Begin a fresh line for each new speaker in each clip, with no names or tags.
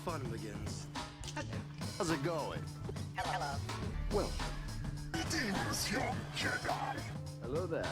fun begins.
How's it going?
Hello.
Well,
Greetings, young Jedi.
hello there.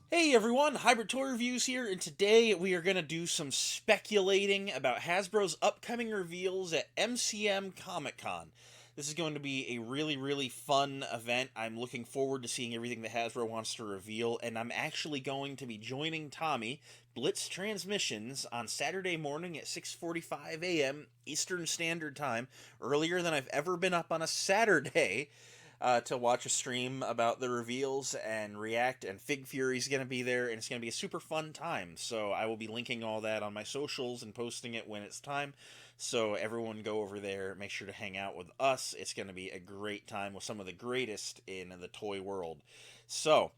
Hey everyone, Hybrid Toy Reviews here, and today we are going to do some speculating about Hasbro's upcoming reveals at MCM Comic Con. This is going to be a really fun event. I'm looking forward to seeing everything that Hasbro wants to reveal, and I'm actually going to be joining Tommy, Blitz Transmissions, on Saturday morning at 6:45 a.m. Eastern Standard Time, earlier than I've ever been up on a Saturday. To watch a stream about the reveals and react, and Fig Fury's going to be there, and it's going to be a super fun time. So I will be linking all that on my socials and posting it when it's time. So everyone go over there, make sure to hang out with us. It's going to be a great time with some of the greatest in the toy world. So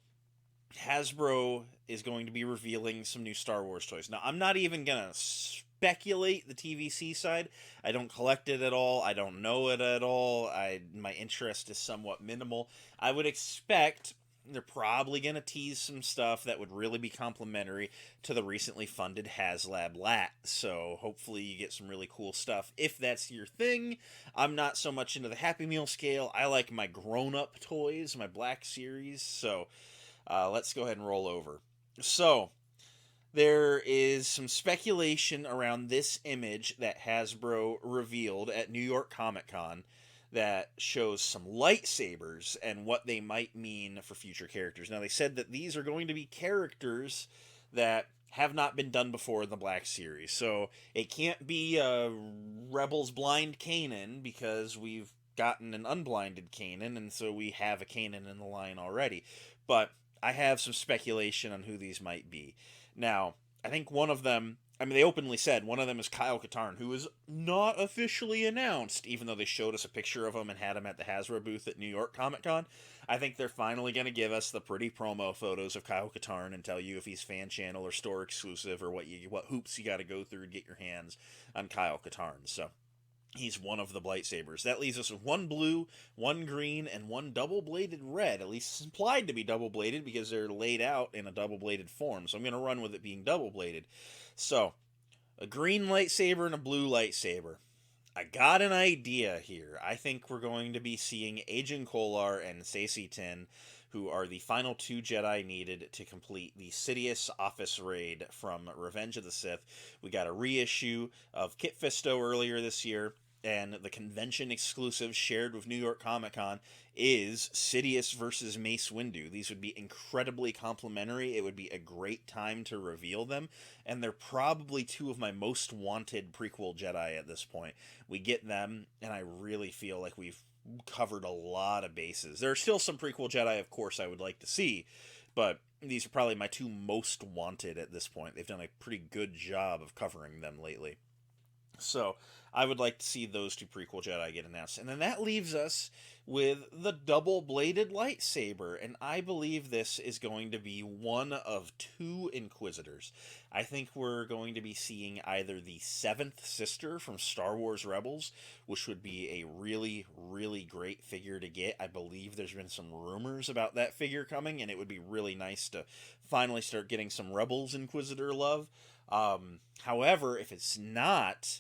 Hasbro is going to be revealing some new Star Wars toys. Now, I'm not even going to speculate the TVC side. I don't collect it at all. I don't know it at all. My interest is somewhat minimal. I would expect they're probably going to tease some stuff that would really be complementary to the recently funded HasLab Lat. So hopefully you get some really cool stuff if that's your thing. I'm not so much into the Happy Meal scale. I like my grown-up toys, my Black Series. So let's go ahead and roll over. So there is some speculation around this image that Hasbro revealed at New York Comic Con that shows some lightsabers and what they might mean for future characters. Now, they said that these are going to be characters that have not been done before in the Black Series. So it can't be Rebels Blind Kanan, because we've gotten an unblinded Kanan, and so we have a Kanan in the line already. But I have some speculation on who these might be. Now, I think one of them, they openly said one of them is Kyle Katarn, who is not officially announced, even though they showed us a picture of him and had him at the Hasbro booth at New York Comic Con. I think they're finally going to give us the pretty promo photos of Kyle Katarn and tell you if he's fan channel or store exclusive, or what hoops you got to go through to get your hands on Kyle Katarn. So he's one of the lightsabers. That leaves us with one blue, one green, and one double-bladed red. At least it's implied to be double-bladed because they're laid out in a double-bladed form. So I'm going to run with it being double-bladed. So, a green lightsaber and a blue lightsaber. I got an idea here. I think we're going to be seeing Agent Kolar and Saesee Tiin, who are the final two Jedi needed to complete the Sidious office raid from Revenge of the Sith. We got a reissue of Kit Fisto earlier this year, and the convention exclusive shared with New York Comic Con is Sidious versus Mace Windu. These would be incredibly complimentary. It would be a great time to reveal them, and they're probably two of my most wanted prequel Jedi at this point. We get them, and I really feel like we've covered a lot of bases. There are still some prequel Jedi, of course, I would like to see, but these are probably my two most wanted at this point. They've done a pretty good job of covering them lately. So I would like to see those two prequel Jedi get announced. And then that leaves us with the double-bladed lightsaber. And I believe this is going to be one of two Inquisitors. I think we're going to be seeing either the seventh sister from Star Wars Rebels, which would be a really great figure to get. I believe there's been some rumors about that figure coming, and it would be really nice to finally start getting some Rebels Inquisitor love. However, if it's not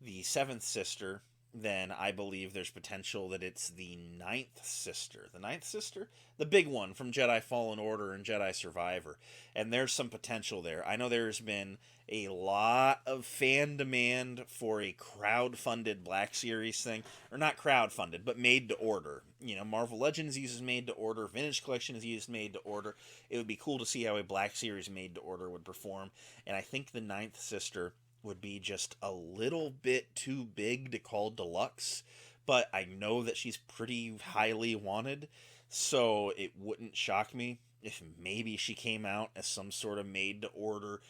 the seventh sister, then I believe there's potential that it's the ninth sister. The ninth sister? The big one from Jedi Fallen Order and Jedi Survivor. And there's some potential there. I know there's been a lot of fan demand for a crowd-funded Black Series thing. Or not crowd-funded, but made-to-order. You know, Marvel Legends uses made-to-order. Vintage Collection has used made-to-order. It would be cool to see how a Black Series made-to-order would perform. And I think the ninth sister would be just a little bit too big to call deluxe, but I know that she's pretty highly wanted, so it wouldn't shock me if maybe she came out as some sort of made-to-order,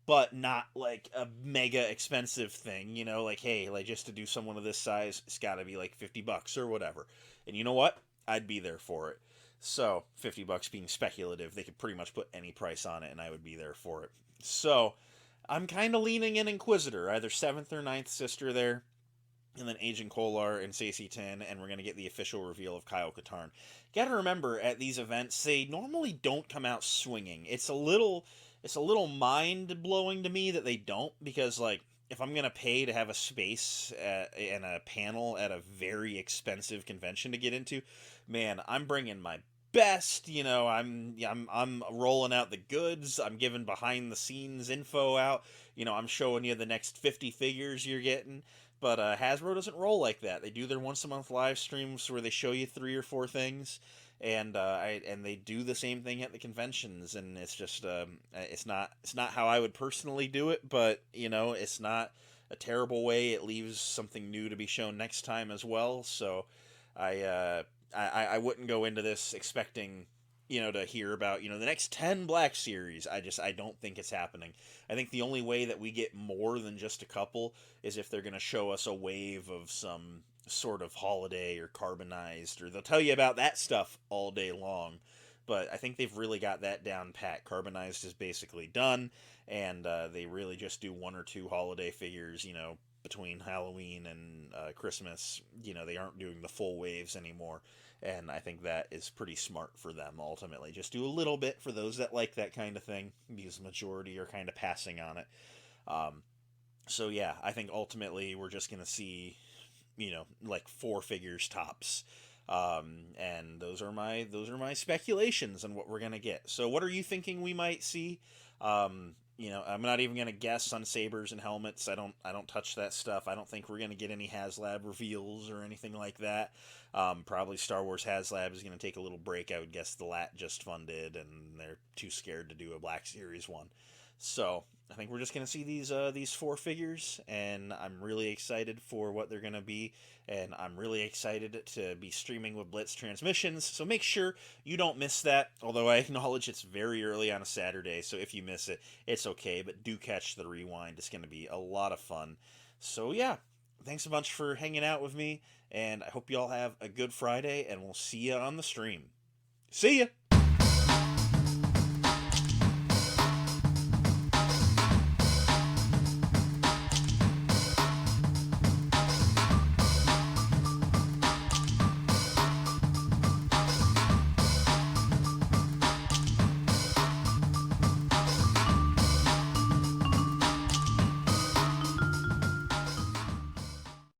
but not like a mega expensive thing, you know, like, hey, like just to do someone of this size, it's gotta be like $50 or whatever. And you know what? I'd be there for it. So, $50 being speculative, they could pretty much put any price on it and I would be there for it. So, I'm kind of leaning in Inquisitor, either 7th or ninth sister there, and then Agent Kolar and Saesee Tiin, and we're going to get the official reveal of Kyle Katarn. Gotta remember, at these events, they normally don't come out swinging. It's a little it's a little mind blowing to me that they don't, because like if I'm gonna pay to have a space and a panel at a very expensive convention to get into, man, I'm bringing my best. You know, I'm rolling out the goods. I'm giving behind the scenes info out. You know, I'm showing you the next 50 figures you're getting. But Hasbro doesn't roll like that. They do their once a month live streams where they show you 3 or 4 things, and and they do the same thing at the conventions. And it's just it's not how I would personally do it, but you know, it's not a terrible way. It leaves something new to be shown next time as well. So I I wouldn't go into this expecting, you know, to hear about, you know, the next 10 Black Series. I don't think it's happening. I think the only way that we get more than just a couple is if they're going to show us a wave of some sort of holiday or carbonized, or they'll tell you about that stuff all day long. But I think they've really got that down pat. Carbonized is basically done, and they really just do 1 or 2 holiday figures, you know, between Halloween and Christmas. You know, they aren't doing the full waves anymore, and I think that is pretty smart for them ultimately. Just do a little bit for those that like that kind of thing, because the majority are kind of passing on it. Um, so yeah, I think ultimately we're just gonna see, you know, like 4 figures tops. And those are my speculations on what we're gonna get. So what are you thinking we might see? You know, I'm not even gonna guess on sabers and helmets. I don't touch that stuff. I don't think we're gonna get any HasLab reveals or anything like that. Probably Star Wars HasLab is gonna take a little break. I would guess the LAT just funded and they're too scared to do a Black Series one. So I think we're just gonna see these 4 figures, and I'm really excited for what they're gonna be, and I'm really excited to be streaming with Blitz transmissions. So make sure you don't miss that. Although I acknowledge it's very early on a Saturday, so if you miss it, it's okay. But do catch the rewind; it's gonna be a lot of fun. So yeah, thanks a bunch for hanging out with me, and I hope you all have a good Friday, and we'll see you on the stream. See ya.